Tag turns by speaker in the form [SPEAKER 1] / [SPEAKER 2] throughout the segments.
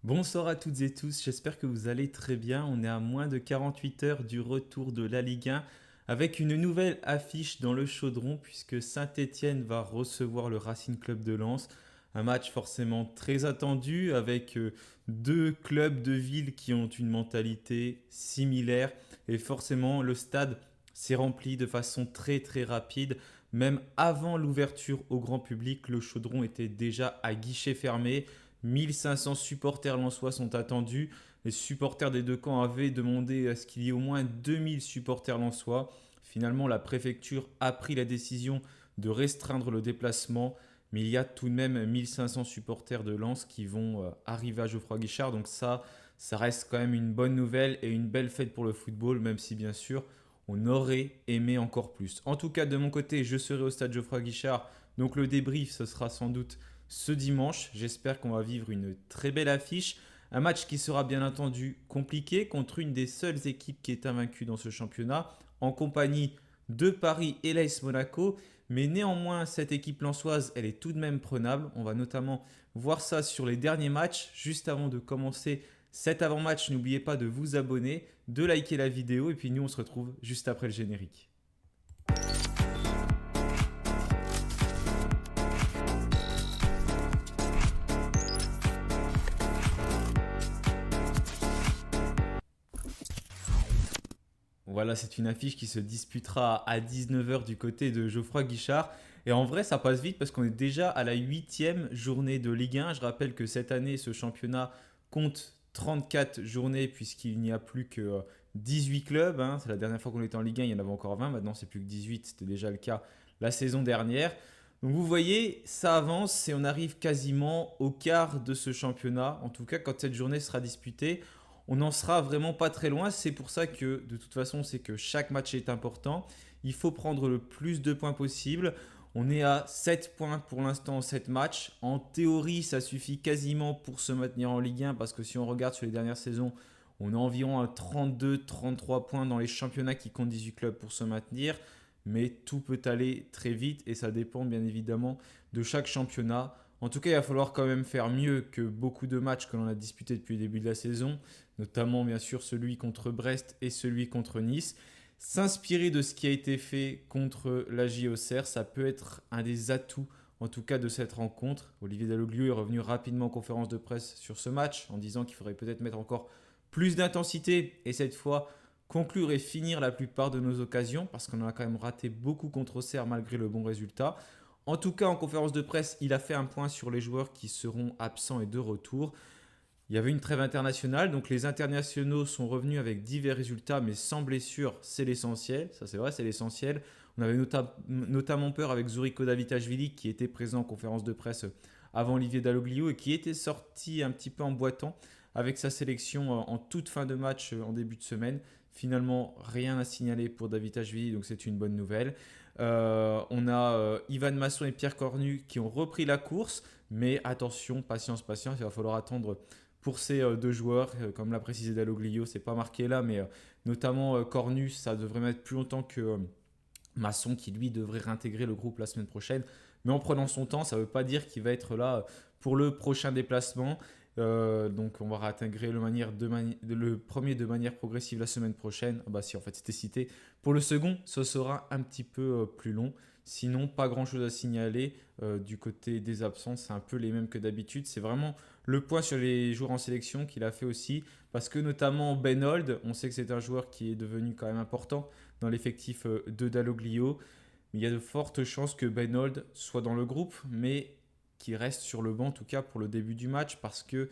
[SPEAKER 1] Bonsoir à toutes et tous, j'espère que vous allez très bien. On est à moins de 48 heures du retour de la Ligue 1 avec une nouvelle affiche dans le chaudron puisque Saint-Étienne va recevoir le Racing Club de Lens. Un match forcément très attendu avec deux clubs de ville qui ont une mentalité similaire et forcément le stade s'est rempli de façon très très rapide. Même avant l'ouverture au grand public, le chaudron était déjà à guichet fermé. 1500 supporters lensois sont attendus. Les supporters des deux camps avaient demandé à ce qu'il y ait au moins 2000 supporters lensois. Finalement, la préfecture a pris la décision de restreindre le déplacement, mais il y a tout de même 1500 supporters de Lens qui vont arriver à Geoffroy Guichard. Donc ça reste quand même une bonne nouvelle et une belle fête pour le football, même si bien sûr, on aurait aimé encore plus. En tout cas, de mon côté, je serai au stade Geoffroy Guichard. Donc le débrief, ce sera sans doute ce dimanche. J'espère qu'on va vivre une très belle affiche. Un match qui sera bien entendu compliqué contre une des seules équipes qui est invaincue dans ce championnat, en compagnie de Paris et l'AS Monaco. Mais néanmoins, cette équipe lensoise, elle est tout de même prenable. On va notamment voir ça sur les derniers matchs. Juste avant de commencer cet avant-match, n'oubliez pas de vous abonner, de liker la vidéo. Et puis nous, on se retrouve juste après le générique. Voilà, c'est une affiche qui se disputera à 19 h du côté de Geoffroy Guichard. Et en vrai, ça passe vite parce qu'on est déjà à la huitième journée de Ligue 1. Je rappelle que cette année, ce championnat compte 34 journées puisqu'il n'y a plus que 18 clubs, hein. C'est la dernière fois qu'on était en Ligue 1, il y en avait encore 20. Maintenant, c'est plus que 18. C'était déjà le cas la saison dernière. Donc vous voyez, ça avance et on arrive quasiment au quart de ce championnat. En tout cas, quand cette journée sera disputée, on n'en sera vraiment pas très loin. C'est pour ça que de toute façon, c'est que chaque match est important. Il faut prendre le plus de points possible. On est à 7 points pour l'instant en 7 matchs. En théorie, ça suffit quasiment pour se maintenir en Ligue 1 parce que si on regarde sur les dernières saisons, on a environ 32-33 points dans les championnats qui comptent 18 clubs pour se maintenir. Mais tout peut aller très vite et ça dépend bien évidemment de chaque championnat. En tout cas, il va falloir quand même faire mieux que beaucoup de matchs que l'on a disputés depuis le début de la saison, notamment bien sûr celui contre Brest et celui contre Nice. S'inspirer de ce qui a été fait contre la J Auxerre, ça peut être un des atouts en tout cas de cette rencontre. Olivier Dalloglio est revenu rapidement en conférence de presse sur ce match en disant qu'il faudrait peut-être mettre encore plus d'intensité et cette fois conclure et finir la plupart de nos occasions parce qu'on en a quand même raté beaucoup contre Auxerre malgré le bon résultat. En tout cas, en conférence de presse, il a fait un point sur les joueurs qui seront absents et de retour. Il y avait une trêve internationale, donc les internationaux sont revenus avec divers résultats, mais sans blessure, c'est l'essentiel. Ça, c'est vrai, c'est l'essentiel. On avait notamment peur avec Zuriko Davitashvili, qui était présent en conférence de presse avant Olivier Dalloglio et qui était sorti un petit peu en boitant avec sa sélection en toute fin de match en début de semaine. Finalement, rien à signaler pour Davitashvili, donc c'est une bonne nouvelle. On a Ivan Masson et Pierre Cornu qui ont repris la course, mais attention, patience, patience, il va falloir attendre pour ces deux joueurs. Comme l'a précisé Dalloglio, c'est pas marqué là, mais notamment Cornu, ça devrait mettre plus longtemps que Masson qui lui devrait réintégrer le groupe la semaine prochaine. Mais en prenant son temps, ça ne veut pas dire qu'il va être là pour le prochain déplacement. Donc on va réintégrer le premier de manière progressive la semaine prochaine. Ah bah si en fait c'était cité. Pour le second, ce sera un petit peu plus long. Sinon, pas grand-chose à signaler du côté des absences. C'est un peu les mêmes que d'habitude. C'est vraiment le point sur les joueurs en sélection qu'il a fait aussi. Parce que notamment Ben Holt, on sait que c'est un joueur qui est devenu quand même important dans l'effectif de Dalloglio. Mais il y a de fortes chances que Ben Holt soit dans le groupe, mais qu'il reste sur le banc, en tout cas pour le début du match, parce que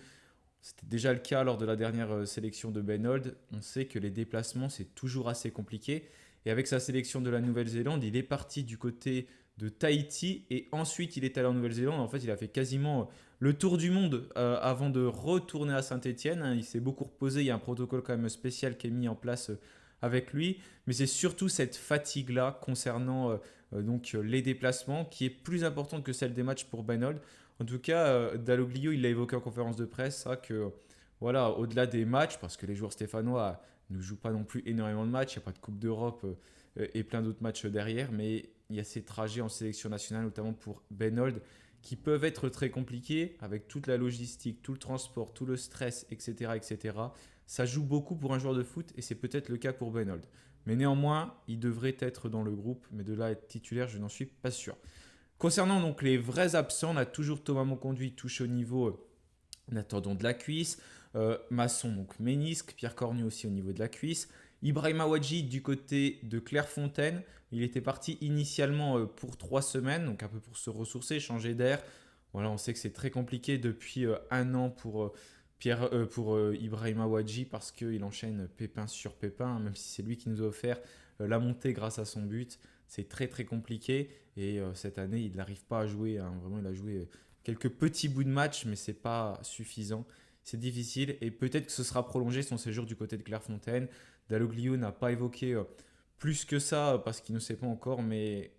[SPEAKER 1] c'était déjà le cas lors de la dernière sélection de Ben Holt. On sait que les déplacements, c'est toujours assez compliqué. Et avec sa sélection de la Nouvelle-Zélande, il est parti du côté de Tahiti et ensuite il est allé en Nouvelle-Zélande. En fait, il a fait quasiment le tour du monde avant de retourner à Saint-Étienne. Il s'est beaucoup reposé. Il y a un protocole quand même spécial qui est mis en place avec lui. Mais c'est surtout cette fatigue-là concernant donc les déplacements qui est plus importante que celle des matchs pour Ben Holt. En tout cas, Dalloglio, il l'a évoqué en conférence de presse, ça, que voilà, au-delà des matchs, parce que les joueurs stéphanois ne jouent pas non plus énormément de matchs, il n'y a pas de Coupe d'Europe et plein d'autres matchs derrière, mais il y a ces trajets en sélection nationale, notamment pour Ben Holt, qui peuvent être très compliqués avec toute la logistique, tout le transport, tout le stress, etc., etc. Ça joue beaucoup pour un joueur de foot et c'est peut-être le cas pour Benold. Mais néanmoins, il devrait être dans le groupe, mais de là à être titulaire, je n'en suis pas sûr. Concernant donc les vrais absents, on a toujours Thomas Monconduit touché au niveau d'un tendon de la cuisse, Masson donc ménisque, Pierre Cornu aussi au niveau de la cuisse, Ibrahima Wadji du côté de Clairefontaine, il était parti initialement pour 3 semaines, donc un peu pour se ressourcer, changer d'air. Voilà, on sait que c'est très compliqué depuis un an pour Ibrahima Wadji parce qu'il enchaîne pépin sur pépin, même si c'est lui qui nous a offert la montée grâce à son but. C'est très très compliqué et cette année il n'arrive pas à jouer, hein. Vraiment il a joué quelques petits bouts de match mais c'est pas suffisant. C'est difficile et peut-être que ce sera prolongé son séjour du côté de Clairefontaine. Dalloglio n'a pas évoqué plus que ça parce qu'il ne sait pas encore, mais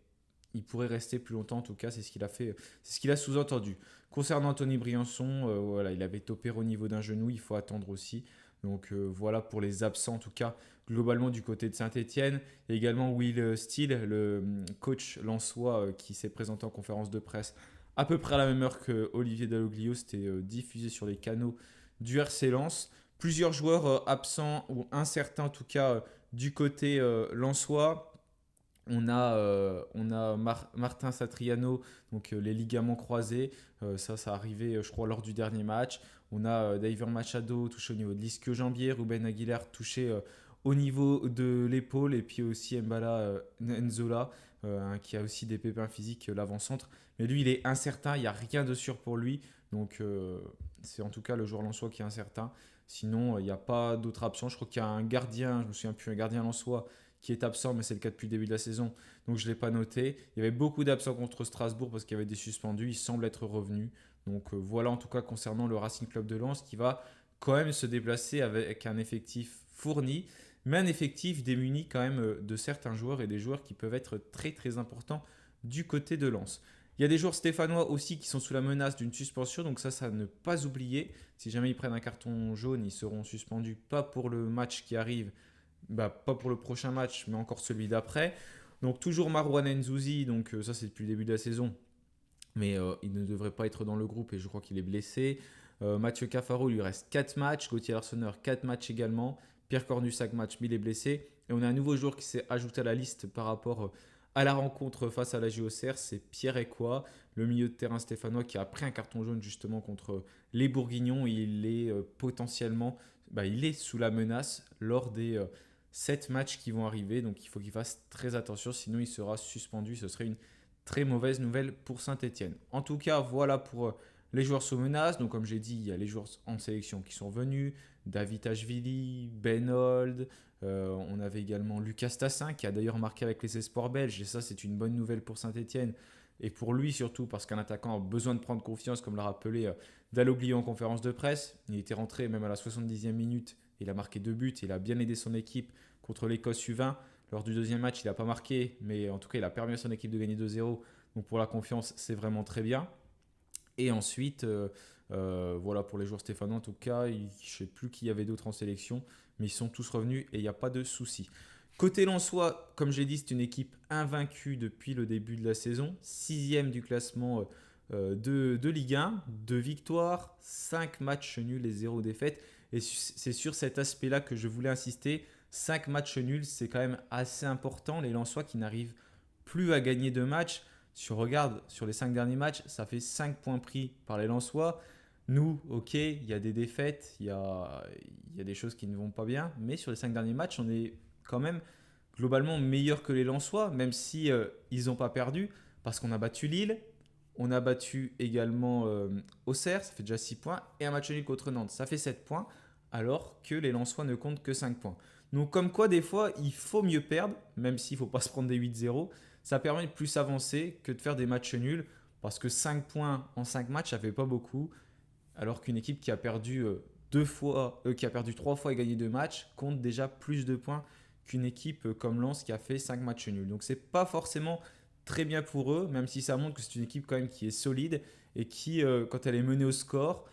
[SPEAKER 1] il pourrait rester plus longtemps. En tout cas, c'est ce qu'il a fait, c'est ce qu'il a sous-entendu. Concernant Anthony Briançon, voilà, il avait topé au niveau d'un genou, il faut attendre aussi. Donc voilà pour les absents, en tout cas globalement du côté de Saint-Etienne. Il y a également Will Steele, le coach lensois qui s'est présenté en conférence de presse à peu près à la même heure que Olivier Dalloglio. C'était diffusé sur les canaux du RC Lens. Plusieurs joueurs absents ou incertains en tout cas du côté lensois. On a Martin Satriano, donc les ligaments croisés. Ça arrivait, je crois, lors du dernier match. On a David Machado touché au niveau de l'ischio-jambier. Ruben Aguilar touché au niveau de l'épaule. Et puis aussi Mbala Nzola, qui a aussi des pépins physiques, l'avant-centre. Mais lui, il est incertain. Il n'y a rien de sûr pour lui. Donc, c'est en tout cas le joueur lensois qui est incertain. Sinon, il n'y a pas d'autres absents. Je crois qu'il y a un gardien, je me souviens plus, un gardien lensois qui est absent, mais c'est le cas depuis le début de la saison, donc je ne l'ai pas noté. Il y avait beaucoup d'absents contre Strasbourg parce qu'il y avait des suspendus, il semble être revenu. Donc voilà en tout cas concernant le Racing Club de Lens qui va quand même se déplacer avec un effectif fourni, mais un effectif démuni quand même de certains joueurs et des joueurs qui peuvent être très très importants du côté de Lens. Il y a des joueurs stéphanois aussi qui sont sous la menace d'une suspension, donc ça à ne pas oublier. Si jamais ils prennent un carton jaune, ils seront suspendus, pas pour le match qui arrive, pas pour le prochain match, mais encore celui d'après. Donc toujours Marouane Nzouzi, donc ça c'est depuis le début de la saison, mais il ne devrait pas être dans le groupe et je crois qu'il est blessé. Mathieu Cafaro, il lui reste 4 matchs, Gauthier Larsonneur 4 matchs également, Pierre Cornu 5 matchs, mais il est blessé. Et on a un nouveau joueur qui s'est ajouté à la liste par rapport à la rencontre face à la JOCR, c'est Pierre Ecoua, le milieu de terrain stéphanois qui a pris un carton jaune justement contre les Bourguignons. Il est potentiellement, il est sous la menace lors des 7 matchs qui vont arriver, donc il faut qu'il fasse très attention, sinon il sera suspendu. Ce serait une très mauvaise nouvelle pour Saint-Etienne. En tout cas, voilà pour les joueurs sous menace. Donc comme j'ai dit, il y a les joueurs en sélection qui sont venus, David Ashvili, Ben Holt, on avait également Lucas Tassin qui a d'ailleurs marqué avec les espoirs belges, et ça c'est une bonne nouvelle pour Saint-Etienne. Et pour lui surtout, parce qu'un attaquant a besoin de prendre confiance, comme l'a rappelé Dalloglio en conférence de presse. Il était rentré même à la 70e minute, il a marqué 2 buts, il a bien aidé son équipe contre l'Écosse U20. Lors du deuxième match, il n'a pas marqué, mais en tout cas, il a permis à son équipe de gagner 2-0. Donc pour la confiance, c'est vraiment très bien. Et ensuite, voilà pour les joueurs stéphanois, en tout cas, je ne sais plus qui y avait d'autres en sélection, mais ils sont tous revenus et il n'y a pas de souci. Côté Lensois, comme j'ai dit, c'est une équipe invaincue depuis le début de la saison. 6e du classement de Ligue 1, 2 victoires, 5 matchs nuls et 0 défaites. Et c'est sur cet aspect-là que je voulais insister. 5 matchs nuls, c'est quand même assez important. Les Lensois qui n'arrivent plus à gagner de matchs. Si on regarde sur les 5 derniers matchs, ça fait 5 points pris par les Lensois. Nous, ok, il y a des défaites, il y a des choses qui ne vont pas bien, mais sur les 5 derniers matchs, on est quand même globalement meilleur que les Lensois, même si ils n'ont pas perdu, parce qu'on a battu Lille, on a battu également Auxerre, ça fait déjà 6 points, et un match nul contre Nantes, ça fait 7 points, alors que les Lensois ne comptent que 5 points. Donc comme quoi des fois il faut mieux perdre, même s'il ne faut pas se prendre des 8-0, ça permet de plus avancer que de faire des matchs nuls, parce que 5 points en 5 matchs ça fait pas beaucoup, alors qu'une équipe qui a perdu qui a perdu 3 fois et gagné 2 matchs compte déjà plus de points qu'une équipe comme Lens qui a fait 5 matchs nuls. Donc c'est pas forcément très bien pour eux, même si ça montre que c'est une équipe quand même qui est solide et qui, quand elle est menée au score,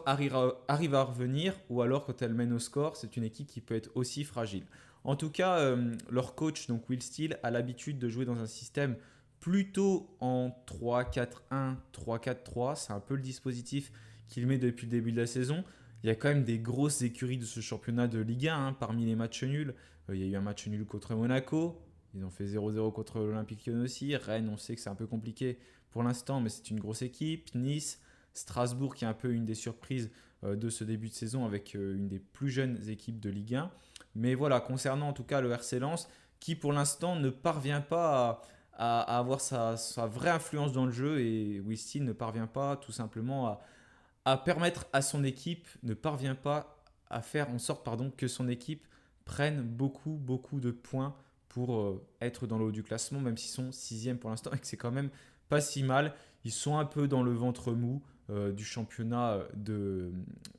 [SPEAKER 1] arrive à revenir, ou alors quand elle mène au score, c'est une équipe qui peut être aussi fragile. En tout cas, leur coach, donc Will Steele, a l'habitude de jouer dans un système plutôt en 3-4-1, 3-4-3. C'est un peu le dispositif qu'il met depuis le début de la saison. Il y a quand même des grosses écuries de ce championnat de Ligue 1 parmi les matchs nuls. Il y a eu un match nul contre Monaco. Ils ont fait 0-0 contre l'Olympique Lyon aussi. Rennes, on sait que c'est un peu compliqué pour l'instant, mais c'est une grosse équipe. Nice, Strasbourg, qui est un peu une des surprises de ce début de saison avec une des plus jeunes équipes de Ligue 1. Mais voilà, concernant en tout cas le RC Lens, qui pour l'instant ne parvient pas à avoir sa vraie influence dans le jeu et Wistil ne parvient pas tout simplement à permettre à son équipe, ne parvient pas à faire en sorte que son équipe prenne beaucoup de points pour être dans le haut du classement, même s'ils sont sixième pour l'instant et que c'est quand même pas si mal. Ils sont un peu dans le ventre mou du championnat de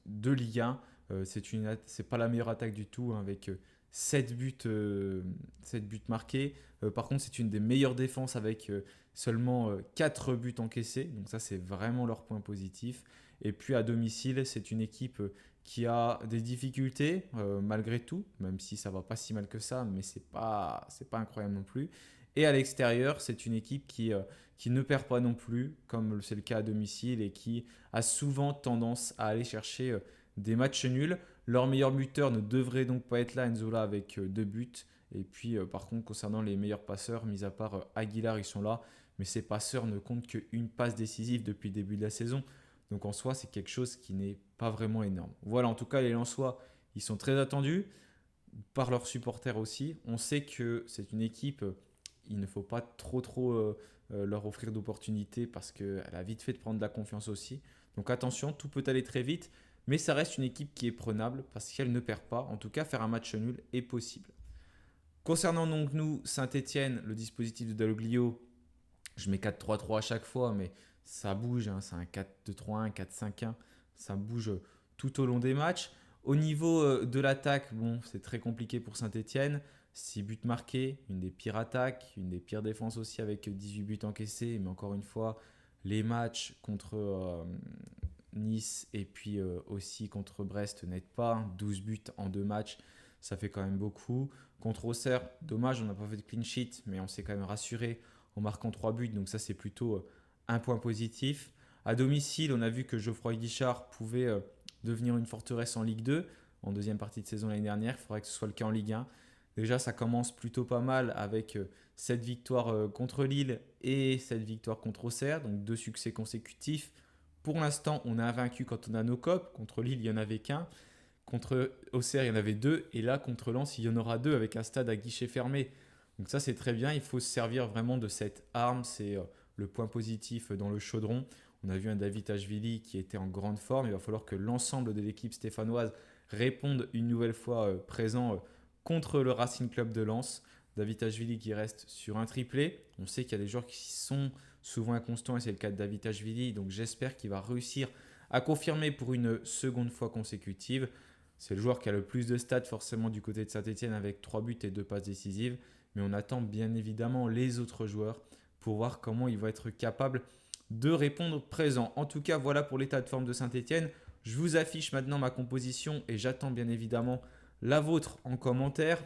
[SPEAKER 1] Ligue 1. C'est pas la meilleure attaque du tout avec 7 buts, 7 buts marqués. Par contre, c'est une des meilleures défenses avec seulement 4 buts encaissés. Donc ça, c'est vraiment leur point positif. Et puis à domicile, c'est une équipe qui a des difficultés malgré tout, même si ça va pas si mal que ça, mais c'est pas incroyable non plus. Et à l'extérieur, c'est une équipe qui ne perd pas non plus, comme c'est le cas à domicile, et qui a souvent tendance à aller chercher des matchs nuls. Leur meilleur buteur ne devrait donc pas être là, Enzola, avec 2 buts. Et puis par contre, concernant les meilleurs passeurs, mis à part Aguilar, ils sont là, mais ces passeurs ne comptent qu'une passe décisive depuis le début de la saison. Donc en soi, c'est quelque chose qui n'est pas vraiment énorme. Voilà, en tout cas, les Lensois, ils sont très attendus par leurs supporters aussi. On sait que c'est une équipe, il ne faut pas trop leur offrir d'opportunités parce qu'elle a vite fait de prendre de la confiance aussi. Donc attention, tout peut aller très vite, mais ça reste une équipe qui est prenable parce qu'elle ne perd pas. En tout cas, faire un match nul est possible. Concernant donc nous, Saint-Etienne, le dispositif de Dalloglio, je mets 4-3-3 à chaque fois, mais ça bouge. C'est un 4-2-3-1, 4-5-1. Ça bouge tout au long des matchs. Au niveau de l'attaque, bon, c'est très compliqué pour Saint-Etienne. 6 buts marqués, une des pires attaques, une des pires défenses aussi avec 18 buts encaissés. Mais encore une fois, les matchs contre Nice et puis aussi contre Brest n'aident pas. 12 buts en 2 matchs, ça fait quand même beaucoup. Contre Auxerre, dommage, on n'a pas fait de clean sheet, mais on s'est quand même rassuré en marquant 3 buts. Donc ça, c'est plutôt un point positif. À domicile, on a vu que Geoffroy Guichard pouvait devenir une forteresse en Ligue 2 en deuxième partie de saison l'année dernière. Il faudrait que ce soit le cas en Ligue 1. Déjà, ça commence plutôt pas mal avec cette victoire contre Lille et cette victoire contre Auxerre. Donc 2 succès consécutifs. Pour l'instant, on est invaincu quand on a nos copes. Contre Lille, il n'y en avait qu'un. Contre Auxerre, il y en avait 2. Et là, contre Lens, il y en aura 2 avec un stade à guichet fermé. Donc ça, c'est très bien. Il faut se servir vraiment de cette arme. C'est le point positif dans le chaudron. On a vu un David Ashvili qui était en grande forme. Il va falloir que l'ensemble de l'équipe stéphanoise réponde une nouvelle fois présent contre le Racing Club de Lens. David Ashvili qui reste sur un triplé. On sait qu'il y a des joueurs qui sont souvent inconstants et c'est le cas de David Ashvili. Donc j'espère qu'il va réussir à confirmer pour une seconde fois consécutive. C'est le joueur qui a le plus de stats forcément du côté de Saint-Etienne avec 3 buts et 2 passes décisives. Mais on attend bien évidemment les autres joueurs pour voir comment ils vont être capables de répondre présent. En tout cas, voilà pour l'état de forme de Saint-Etienne. Je vous affiche maintenant ma composition et j'attends bien évidemment la vôtre en commentaire.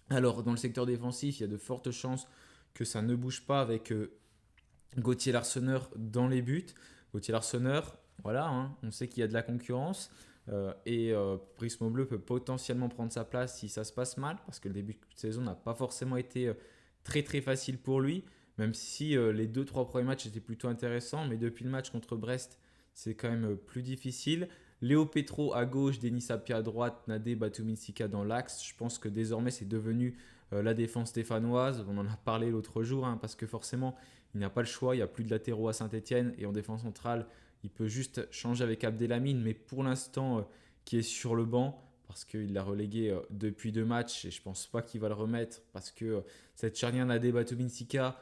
[SPEAKER 1] Alors, dans le secteur défensif, il y a de fortes chances que ça ne bouge pas avec Gauthier Larsonneur dans les buts. Gauthier Larsonneur, voilà, on sait qu'il y a de la concurrence. Et Prismo Bleu peut potentiellement prendre sa place si ça se passe mal, parce que le début de saison n'a pas forcément été très facile pour lui, même si les 2-3 premiers matchs étaient plutôt intéressants, mais depuis le match contre Brest, c'est quand même plus difficile. Léo Petro à gauche, Denis Sapie à droite, Nadé Batuminsika dans l'axe. Je pense que désormais c'est devenu la défense stéphanoise. On en a parlé l'autre jour, parce que forcément il n'y a pas le choix, il n'y a plus de latéraux à Saint-Etienne, et en défense centrale, il peut juste changer avec Abdelhamid, mais pour l'instant, qui est sur le banc, parce qu'il l'a relégué depuis 2 matchs, et je ne pense pas qu'il va le remettre, parce que cette charnière Nadé Batuminsika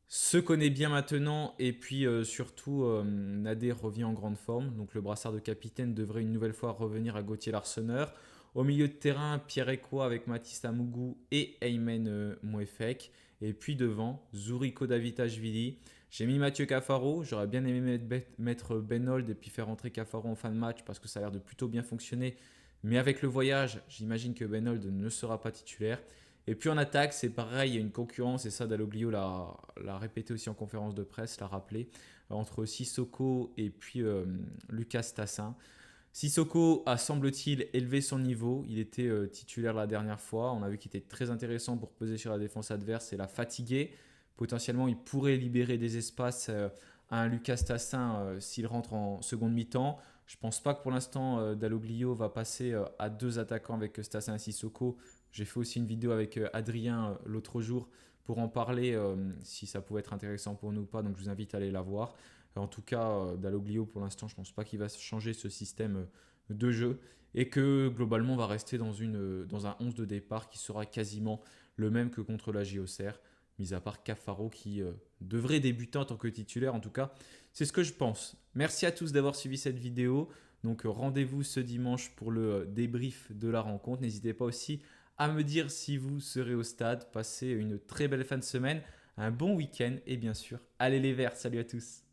[SPEAKER 1] se connaît bien maintenant, et puis surtout, Nadé revient en grande forme, donc le brassard de capitaine devrait une nouvelle fois revenir à Gauthier Larsonneur. Au milieu de terrain, Pierre Ekwa avec Mathis Amougou et Aymen Mouefek. Et puis devant, Zuriko Davitashvili. J'ai mis Mathieu Cafaro. J'aurais bien aimé mettre Benold et puis faire rentrer Cafaro en fin de match parce que ça a l'air de plutôt bien fonctionner. Mais avec le voyage, j'imagine que Benold ne sera pas titulaire. Et puis en attaque, c'est pareil, il y a une concurrence, et ça Dalloglio l'a répété aussi en conférence de presse, l'a rappelé, entre Sissoko et puis Lucas Tassin. Sissoko a, semble-t-il, élevé son niveau. Il était titulaire la dernière fois. On a vu qu'il était très intéressant pour peser sur la défense adverse et la fatiguer. Potentiellement, il pourrait libérer des espaces à un Lucas Tassin s'il rentre en seconde mi-temps. Je ne pense pas que pour l'instant, Dalloglio va passer à deux attaquants avec Tassin et Sissoko. J'ai fait aussi une vidéo avec Adrien l'autre jour pour en parler, si ça pouvait être intéressant pour nous ou pas. Donc, je vous invite à aller la voir. En tout cas, Dalloglio, pour l'instant, je ne pense pas qu'il va changer ce système de jeu et que globalement, on va rester dans un 11 de départ qui sera quasiment le même que contre la JOCR, mis à part Cafaro qui devrait débuter en tant que titulaire. En tout cas, c'est ce que je pense. Merci à tous d'avoir suivi cette vidéo. Donc, rendez-vous ce dimanche pour le débrief de la rencontre. N'hésitez pas aussi à me dire si vous serez au stade. Passez une très belle fin de semaine, un bon week-end et bien sûr, allez les Verts. Salut à tous.